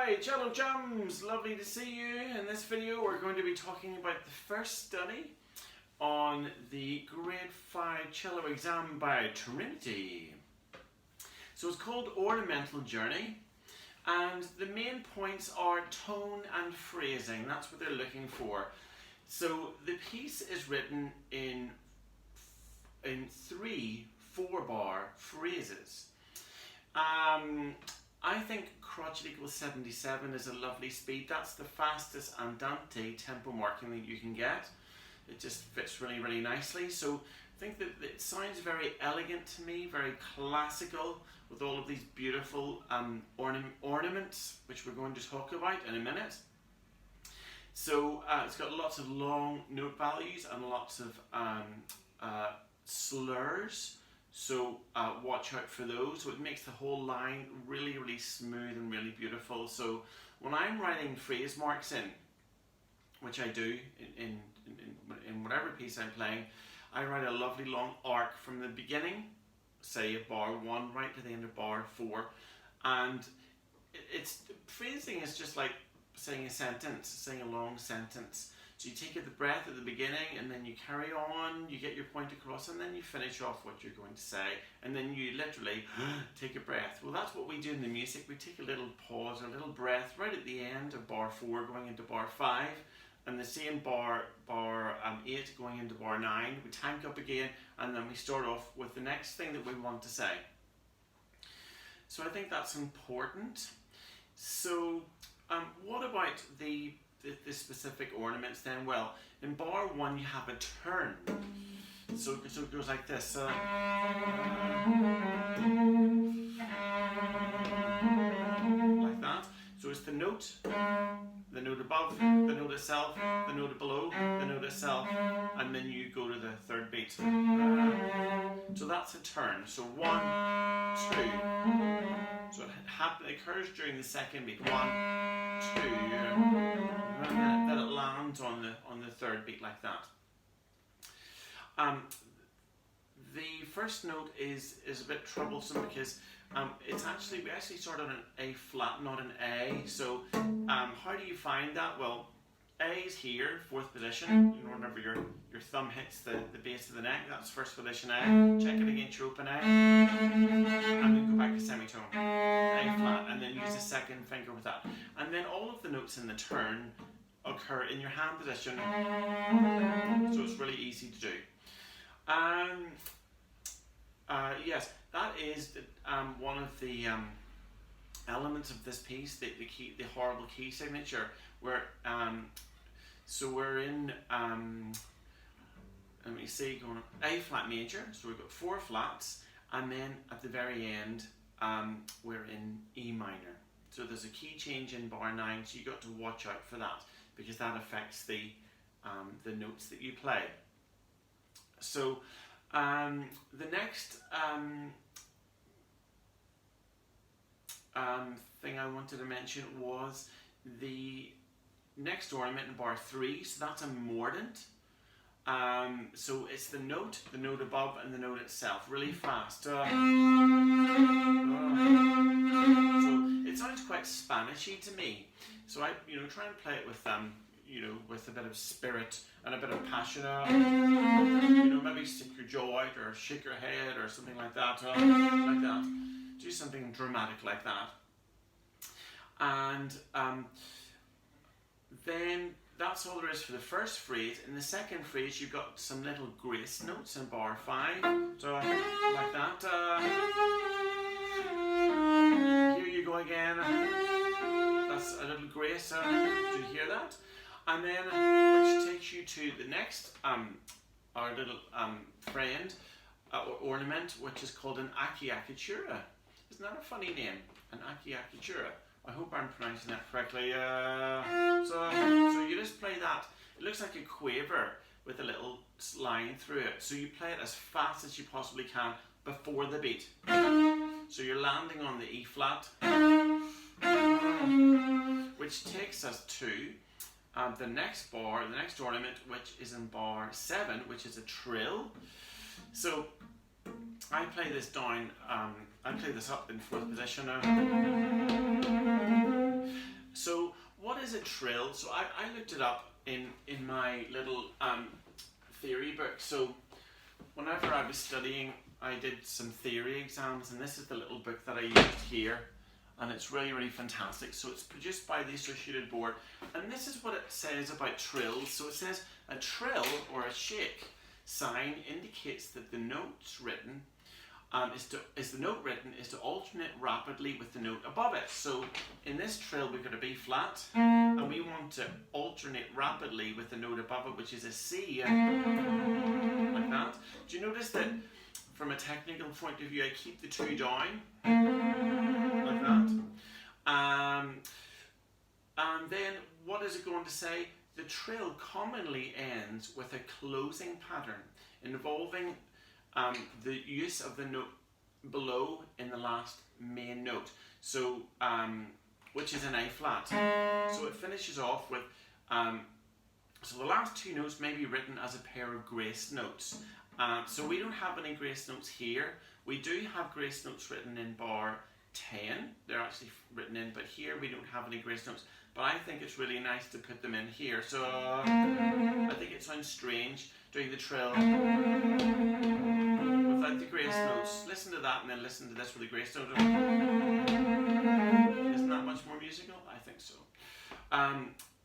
Hi Cello Chums, lovely to see you. In this video we're going to be talking about the first study on the grade 5 cello exam by Trinity. So it's called Ornamental Journey, and the main points are tone and phrasing. That's what they're looking for. So the piece is written in 3 4-bar phrases. I think crotchet equals 77 is a lovely speed. That's the fastest andante tempo marking that you can get. It just fits really, really nicely. So I think that it sounds very elegant to me, very classical, with all of these beautiful ornaments, which we're going to talk about in a minute. So it's got lots of long note values and lots of slurs. So watch out for those. So it makes the whole line really, really smooth and really beautiful. So when I'm writing phrase marks in, which I do in whatever piece I'm playing, I write a lovely long arc from the beginning, say at bar 1 right to the end of bar 4. And phrasing is just like saying a sentence, saying a long sentence. So you take the breath at the beginning and then you carry on, you get your point across, and then you finish off what you're going to say, and then you literally take a breath. Well, that's what we do in the music. We take a little pause, a little breath right at the end of bar 4 going into bar 5, and the same bar 8 going into bar 9. We tank up again, and then we start off with the next thing that we want to say. So I think that's important. So what about the specific ornaments then? Well, in bar 1 you have a turn. So it goes like this. Like that. So it's the note above, the note itself, the note below, the note itself, and then you go to the third beat. So that's a turn. So 1, 2. So it occurs during the second beat. 1, 2. And then it lands on the third beat like that. The first note is a bit troublesome because we actually start on an A flat, not an A. So how do you find that? Well, A is here, 4th position. You know, whenever your thumb hits the base of the neck, that's 1st position A. Check it against your open A, and then go back to semitone, A flat, and then use the second finger with that. And then all of the notes in the turn occur in your hand position, so it's really easy to do. Yes, that is one of the elements of this piece, the horrible key signature, where so we're in let me see, going A flat major, so we've got 4 flats, and then at the very end we're in E minor. So there's a key change in bar 9, so you got to watch out for that, because that affects the notes that you play. So the next thing I wanted to mention was the next ornament in bar 3. So that's a Mordent. So it's the note above, and the note itself, really fast. So it sounds quite Spanishy to me. So I try and play it with with a bit of spirit and a bit of passion. Maybe stick your jaw out or shake your head or something like that. Like that. Do something dramatic like that. And then that's all there is for the first phrase. In the second phrase, you've got some little grace notes in bar 5. So like that. Here you go again. That's a little grace. Do you hear that? And then, which takes you to the next, our little friend, or ornament, which is called an Akiyakitura. Isn't that a funny name? An Akiyakitura. I hope I'm pronouncing that correctly. So you just play that. It looks like a quaver with a little line through it. So you play it as fast as you possibly can before the beat. So you're landing on the E flat, which takes us to the next bar, the next ornament, which is in bar 7, which is a trill. So I play this down, I play this up in 4th position now. So what is a trill? So I looked it up in my little theory book. So whenever I was studying, I did some theory exams, and this is the little book that I used here, and it's really, really fantastic. So it's produced by the Associated Board, and this is what it says about trills. So it says a trill, or a shake sign, indicates that the notes written is to alternate rapidly with the note above it. So in this trill we've got a B flat, and we want to alternate rapidly with the note above it, which is a C, like that. Do you notice that from a technical point of view I keep the two down, like that? And then what is it going to say? The trill commonly ends with a closing pattern involving the use of the note below in the last main note, so which is an A flat. So it finishes off with so the last two notes may be written as a pair of grace notes. So we don't have any grace notes here. We do have grace notes written in bar 10. They're actually written in, but here we don't have any grace notes. But I think it's really nice to put them in here. So I think it sounds strange doing the trill without the grace notes. Listen to that and then listen to this with the grace note. Isn't that much more musical? I think so.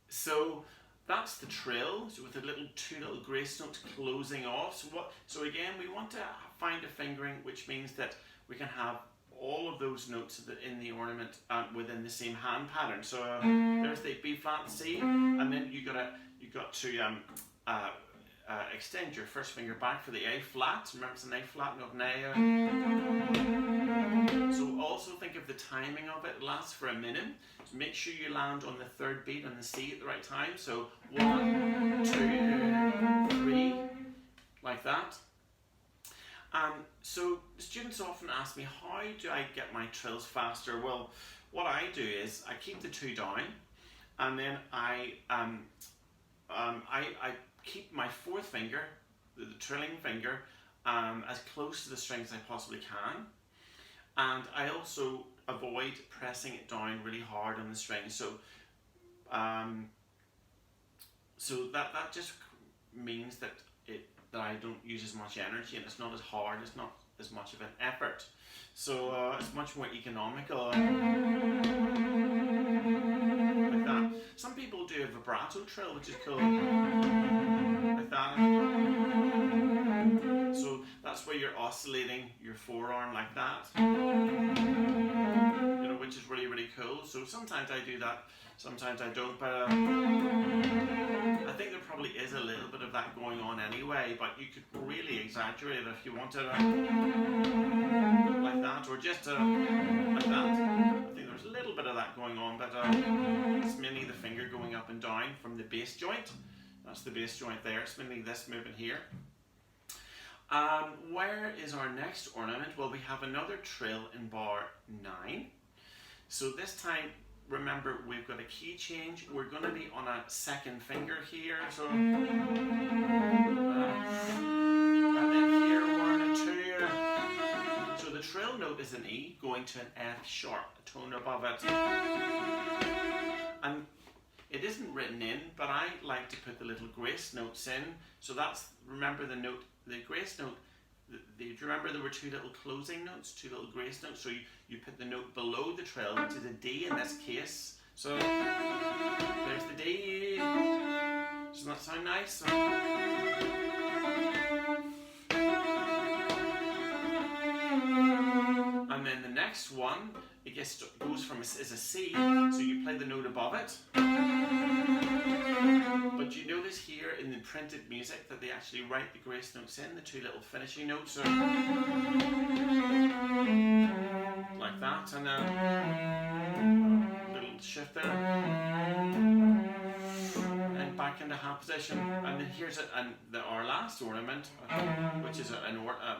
So that's the trill, so with the two little grace notes closing off. So again, we want to find a fingering which means that we can have all of those notes in the ornament within the same hand pattern. So there's the B flat C, and then you got to extend your first finger back for the A flat. Remember, it's an A flat, not an A. So also think of the timing of it. It lasts for a minute. So make sure you land on the third beat on the C at the right time. So 1, 2, 3, like that. So students often ask me, how do I get my trills faster? Well, what I do is I keep the two down, and then I keep my fourth finger, the trilling finger, as close to the strings as I possibly can, and I also avoid pressing it down really hard on the string. So that just means that I don't use as much energy, and it's not as hard, it's not as much of an effort. So it's much more economical. Like that. Some people do a vibrato trail, which is cool. Like that. So that's where you're oscillating your forearm like that. You know, which is really, really cool. So sometimes I do that, sometimes I don't, but I think there probably is a little bit of that going on anyway, but you could really exaggerate it if you wanted like that, or just like that. I think there's a little bit of that going on, but it's mainly the finger going up and down from the bass joint. That's the bass joint there. It's mainly this movement here. Where is our next ornament? Well, we have another trill in bar 9. So this time, remember, we've got a key change. We're going to be on a second finger here. So, and then here we're on a 2. So the trill note is an E going to an F sharp, a tone above it. And it isn't written in, but I like to put the little grace notes in. So that's, remember the note, the grace note, do you remember there were two little closing notes, two little grace notes? So you put the note below the trill, which is a D in this case. So there's the D. Doesn't that sound nice? And then the next one, it goes from is a C, so you play the note above it. But you notice here in the printed music that they actually write the grace notes in, the two little finishing notes are like that, and a little shift there, and back into half position. And then here's our last ornament, which is a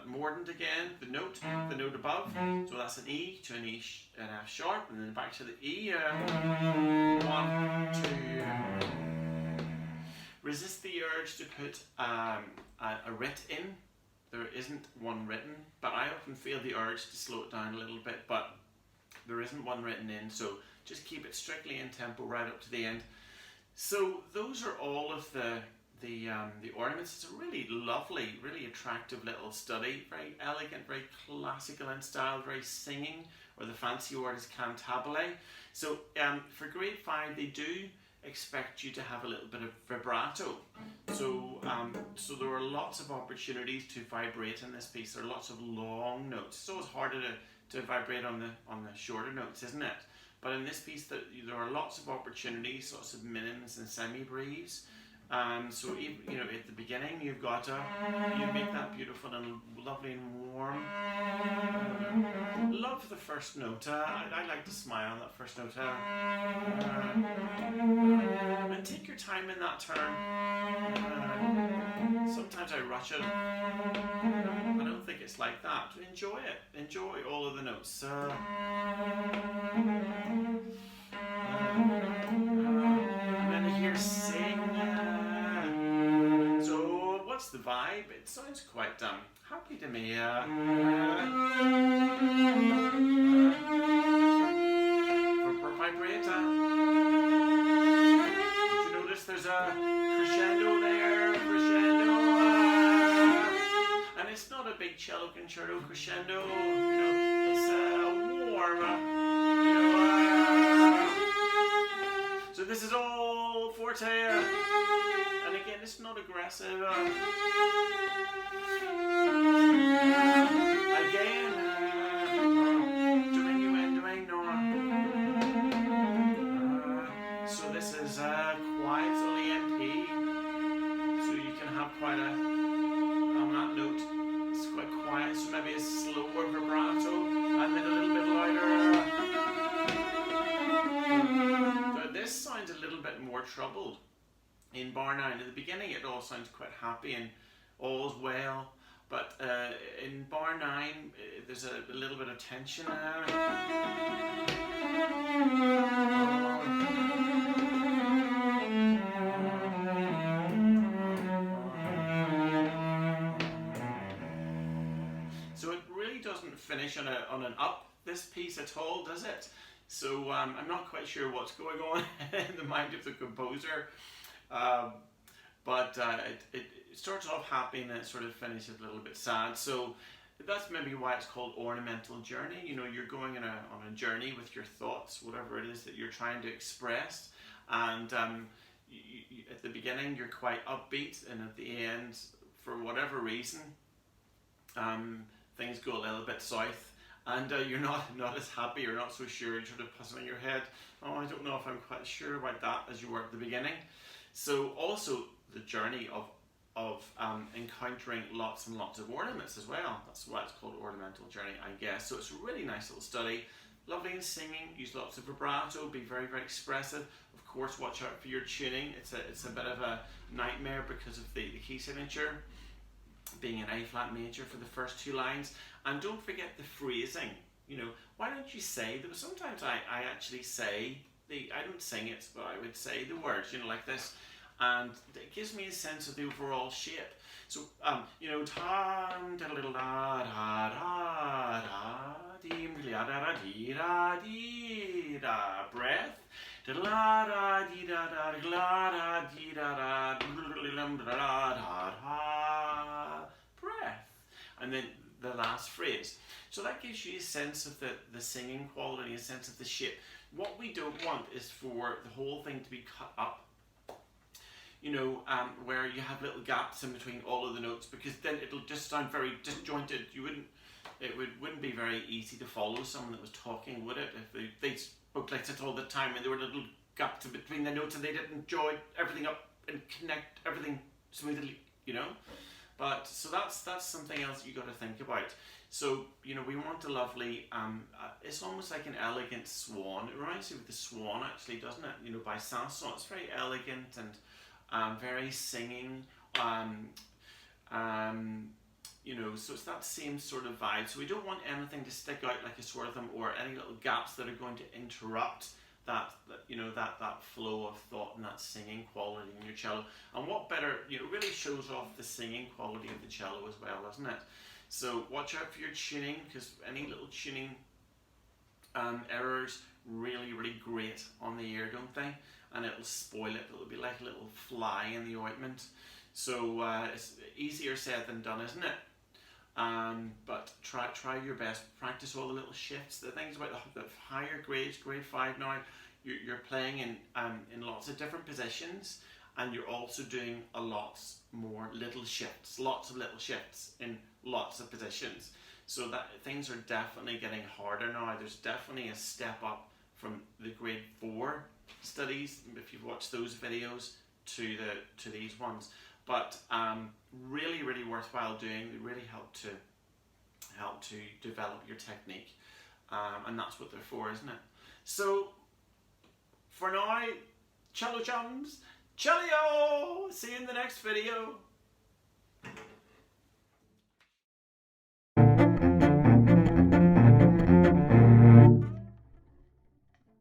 Mordent again, the note above. So that's an E to an E, an F sharp, and then back to the E. 1, 2. Resist the urge to put a writ in. There isn't one written, but I often feel the urge to slow it down a little bit. But There isn't one written in, so just keep it strictly in tempo right up to the end. So those are all of the ornaments. It's a really lovely, really attractive little study. Very elegant, very classical in style, very singing, or the fancy word is cantabile. So for grade 5, they do expect you to have a little bit of vibrato. So so there are lots of opportunities to vibrate in this piece. There are lots of long notes. It's always harder to vibrate on the shorter notes, isn't it? But in this piece, there are lots of opportunities, lots of minims and semi-breves. So even, you know, at the beginning, you make that beautiful and lovely and warm. Love the first note. I like to smile that first note. And take your time in that turn. Sometimes I rush it. I don't think it's like that. Enjoy it. Enjoy all of the notes. And then I hear sing. So what's the vibe? It sounds quite happy to me. Vibrate. Did you notice there's a crescendo there? Crescendo. And it's not a big cello concerto crescendo. You know, it's a warm. So this is all forte, and again, it's not aggressive. Again, doing no. So this is quiet, it's only MP, so you can have quite a, on that note, it's quite quiet, so maybe a slower vibrato, and then a little bit louder. This sounds a little bit more troubled in bar 9. At the beginning it all sounds quite happy and all's well, but in bar 9 there's a little bit of tension. So it really doesn't finish on an up, this piece at all, does it? So I'm not quite sure what's going on in the mind of the composer, but it starts off happy and then it sort of finishes a little bit sad. So that's maybe why it's called Ornamental Journey. You know, you're going on a journey with your thoughts, whatever it is that you're trying to express, and at the beginning you're quite upbeat, and at the end, for whatever reason, things go a little bit south. And you're not as happy, you're not so sure, you're sort of puzzling your head, oh, I don't know if I'm quite sure about that, as you were at the beginning. So also the journey of encountering lots and lots of ornaments as well. That's why it's called Ornamental Journey, I guess. So it's a really nice little study, lovely in singing, use lots of vibrato, be very, very expressive. Of course, watch out for your tuning. It's a bit of a nightmare because of the key signature being an A flat major for the first 2 lines. And don't forget the phrasing. You know, why don't you say that? Sometimes I actually say I don't sing it, but I would say the words, you know, like this, and it gives me a sense of the overall shape. So you know, tam da da da da da da dim da da dee da dee da, breath, da da da dee da da da dee da da, breath, and then the last phrase. So that gives you a sense of the singing quality, a sense of the shape. What we don't want is for the whole thing to be cut up, you know, where you have little gaps in between all of the notes, because then it'll just sound very disjointed. It wouldn't be very easy to follow someone that was talking, would it? If they spoke like that all the time and there were little gaps in between the notes and they didn't join everything up and connect everything smoothly, you know. But so that's something else you got to think about. So, you know, we want a lovely, it's almost like an elegant swan. It reminds me of the swan, actually, doesn't it? You know, by Sanson. It's very elegant and very singing. You know, so it's that same sort of vibe. So we don't want anything to stick out like a sore thumb, or any little gaps that are going to interrupt that flow of thought and that singing quality in your cello. And what better, you know, really shows off the singing quality of the cello as well, doesn't it? So watch out for your tuning, because any little tuning errors really, really great on the ear, don't they? And it'll spoil it. It'll be like a little fly in the ointment. So it's easier said than done, isn't it? But try your best. Practice all the little shifts. The things about the higher grades, grade 5 now, you're playing in lots of different positions, and you're also doing a lot more little shifts, lots of little shifts in lots of positions. So that things are definitely getting harder now. There's definitely a step up from the grade 4 studies, if you've watched those videos, to these ones. But really, really worthwhile doing. They really help to develop your technique, and that's what they're for, isn't it? So for now, cello chums, Cheerio! See you in the next video.